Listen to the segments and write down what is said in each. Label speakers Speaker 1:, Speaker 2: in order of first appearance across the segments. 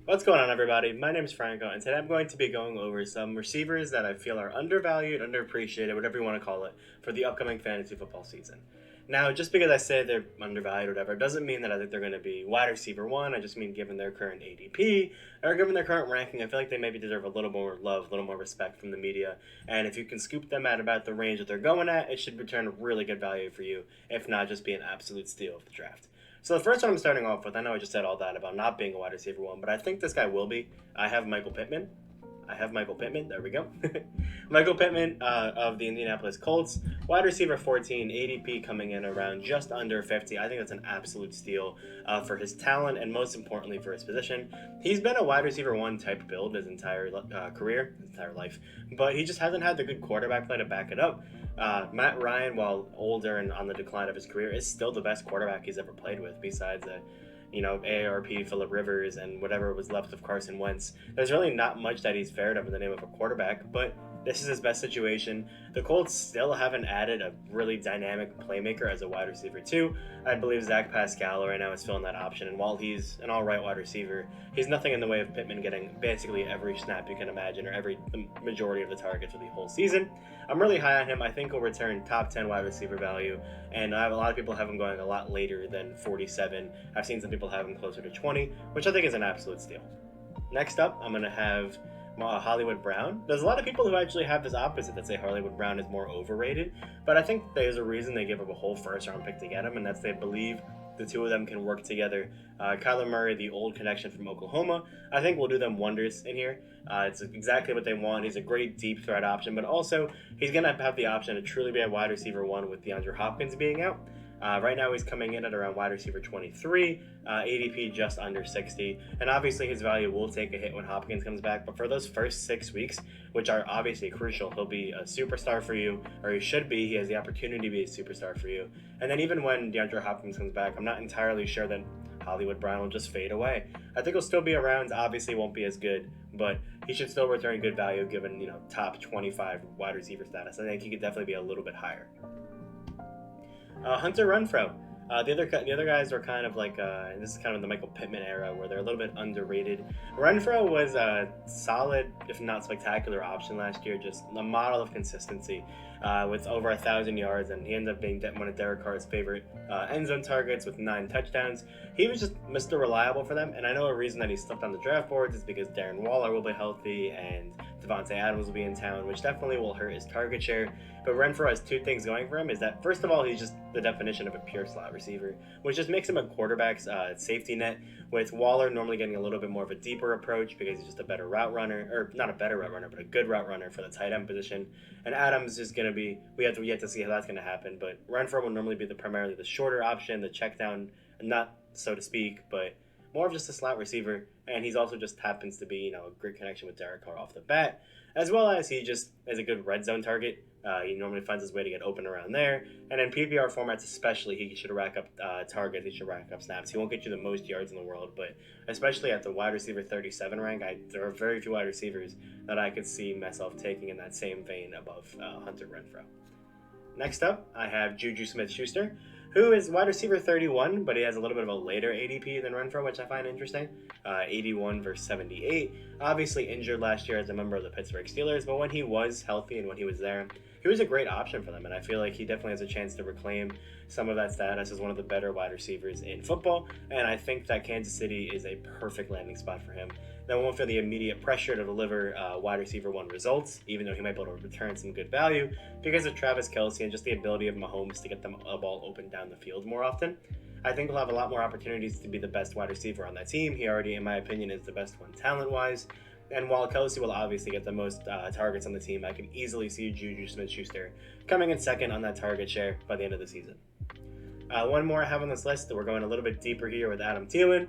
Speaker 1: What's going on, everybody? My name is Franco, and today I'm going to be going over some receivers that I feel are undervalued, underappreciated, whatever you want to call it, for the upcoming fantasy football season. Now, just because I say they're undervalued or whatever, doesn't mean that I think they're going to be wide receiver one. I just mean given their current ADP or given their current ranking, I feel like they maybe deserve a little more love, a little more respect from the media. And if you can scoop them at about the range that they're going at, it should return really good value for you, if not just be an absolute steal of the draft. So the first one I'm starting off with, I know I just said all that about not being a wide receiver one, but I think this guy will be. I have Michael Pittman. I have Michael Pittman. There we go. Michael Pittman of the Indianapolis Colts, wide receiver 14, ADP coming in around just under 50. I think that's an absolute steal for his talent and most importantly for his position. He's been a wide receiver one type build his entire career, his entire life, but he just hasn't had the good quarterback play to back it up. Matt Ryan, while older and on the decline of his career, is still the best quarterback he's ever played with, besides AARP, Phillip Rivers, and whatever was left of Carson Wentz. There's really not much that he's fared of in the name of a quarterback, but this is his best situation. The Colts still haven't added a really dynamic playmaker as a wide receiver too. I believe Zach Pascal right now is filling that option, and while he's an all right wide receiver, he's nothing in the way of Pittman getting basically every snap you can imagine or the majority of the targets for the whole season. I'm really high on him. I think he'll return top 10 wide receiver value, and I have a lot of people have him going a lot later than 47. I've seen some people have him closer to 20, which I think is an absolute steal. Next up, I'm going to have Hollywood Brown. There's a lot of people who actually have this opposite that say Hollywood Brown is more overrated, but I think there's a reason they give up a whole first round pick to get him, and that's they believe the two of them can work together. Kyler Murray, the old connection from Oklahoma, I think will do them wonders in here. It's exactly what they want. He's a great deep threat option, but also he's going to have the option to truly be a wide receiver one with DeAndre Hopkins being out. Right now he's coming in at around wide receiver 23, ADP just under 60, and obviously his value will take a hit when Hopkins comes back, but for those first 6 weeks, which are obviously crucial, he'll be a superstar for you, or he should be. He has the opportunity to be a superstar for you. And then even when DeAndre Hopkins comes back, I'm not entirely sure that Hollywood Brown will just fade away. I think he'll still be around, obviously won't be as good, but he should still return good value given, top 25 wide receiver status. I think he could definitely be a little bit higher. Hunter Renfrow. The other guys are kind of like this is kind of the Michael Pittman era where they're a little bit underrated. Renfrow was a solid, if not spectacular, option last year. Just a model of consistency with over 1,000 yards, and he ended up being one of Derek Carr's favorite end zone targets with 9 touchdowns. He was just Mr. Reliable for them, and I know a reason that he slipped on the draft boards is because Darren Waller will be healthy and Devontae Adams will be in town, which definitely will hurt his target share. But Renfrow has 2 things going for him. Is that, first of all, he's just the definition of a pure slot receiver, which just makes him a quarterback's safety net, with Waller normally getting a little bit more of a deeper approach because he's just a better route runner, or not a better route runner, but a good route runner for the tight end position. And Adams is going to be, we have to yet to see how that's going to happen, but Renfrow will normally be primarily the shorter option, the check down, not so to speak, but more of just a slot receiver, and he's also just happens to be, a great connection with Derek Carr off the bat, as well as he just is a good red zone target. He normally finds his way to get open around there, and in PPR formats especially, he should rack up targets, he should rack up snaps. He won't get you the most yards in the world, but especially at the wide receiver 37 rank, there are very few wide receivers that I could see myself taking in that same vein above Hunter Renfrow. Next up, I have Juju SmithSchuster, who is wide receiver 31, but he has a little bit of a later ADP than Renfrow, which I find interesting. 81 versus 78. Obviously injured last year as a member of the Pittsburgh Steelers, but when he was healthy and when he was there, he was a great option for them, and I feel like he definitely has a chance to reclaim some of that status as one of the better wide receivers in football, and I think that Kansas City is a perfect landing spot for him. They won't feel the immediate pressure to deliver wide receiver one results, even though he might be able to return some good value because of Travis Kelce and just the ability of Mahomes to get the ball open down the field more often. I think he'll have a lot more opportunities to be the best wide receiver on that team. He already, in my opinion, is the best one talent-wise. And while Kelce will obviously get the most targets on the team, I can easily see Juju Smith-Schuster coming in second on that target share by the end of the season. One more I have on this list. We're going a little bit deeper here with Adam Thielen.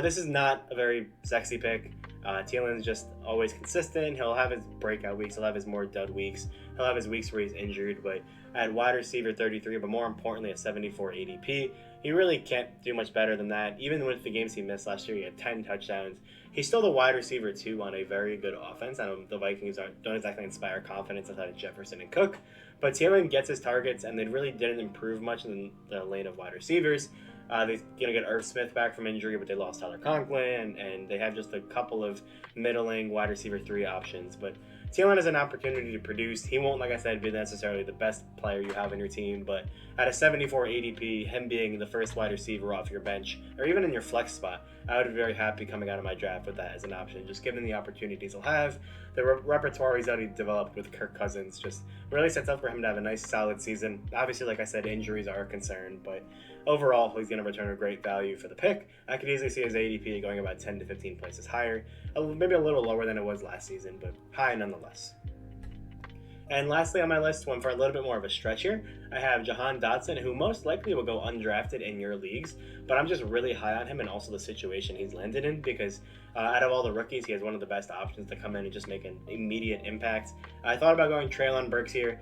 Speaker 1: This is not a very sexy pick. Thielen's just always consistent. He'll have his breakout weeks. He'll have his more dud weeks. He'll have his weeks where he's injured. But at wide receiver 33, but more importantly, a 74 ADP, he really can't do much better than that. Even with the games he missed last year, he had 10 touchdowns. He's still the wide receiver, too, on a very good offense. I know the Vikings don't exactly inspire confidence outside of Jefferson and Cook. But Thielen gets his targets, and they really didn't improve much in the lane of wide receivers. They're going to get Irv Smith back from injury, but they lost Tyler Conklin, and they have just a couple of middling wide receiver 3 options. But Thielen has an opportunity to produce. He won't, like I said, be necessarily the best player you have in your team, but at a 74 ADP, him being the first wide receiver off your bench, or even in your flex spot, I would be very happy coming out of my draft with that as an option. Just given the opportunities he'll have, the repertoire he's already developed with Kirk Cousins just really sets up for him to have a nice, solid season. Obviously, like I said, injuries are a concern, but overall, he's going to return a great value for the pick. I could easily see his ADP going about 10 to 15 places higher, maybe a little lower than it was last season, but high nonetheless. And lastly on my list, one for a little bit more of a stretch here, I have Jahan Dotson, who most likely will go undrafted in your leagues, but I'm just really high on him and also the situation he's landed in because out of all the rookies, he has one of the best options to come in and just make an immediate impact. I thought about going Treylon Burks here.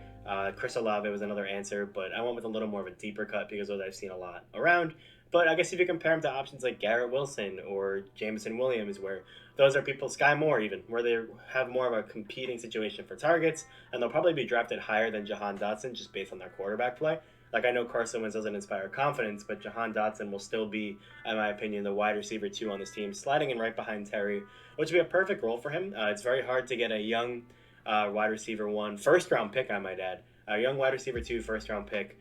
Speaker 1: Chris Olave was another answer, but I went with a little more of a deeper cut because those I've seen a lot around. But I guess if you compare him to options like Garrett Wilson or Jameson Williams, where those are people, Sky Moore even, where they have more of a competing situation for targets, and they'll probably be drafted higher than Jahan Dotson just based on their quarterback play. Like, I know Carson Wentz doesn't inspire confidence, but Jahan Dotson will still be, in my opinion, the wide receiver 2 on this team, sliding in right behind Terry, which would be a perfect role for him. It's very hard to get a young wide receiver 1, first-round pick, I might add, a young wide receiver 2, first-round pick,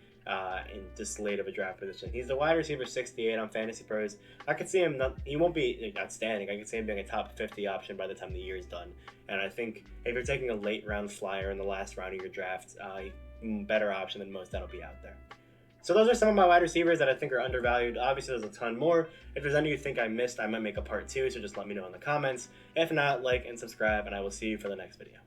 Speaker 1: in this late of a draft position. He's the wide receiver 68 on Fantasy Pros. I could see him, he won't be outstanding. I could see him being a top 50 option by the time the year is done. And I think if you're taking a late round flyer in the last round of your draft, better option than most that'll be out there. So those are some of my wide receivers that I think are undervalued. Obviously, there's a ton more. If there's any you think I missed, I might make a part 2, so just let me know in the comments. If not, like and subscribe, and I will see you for the next video.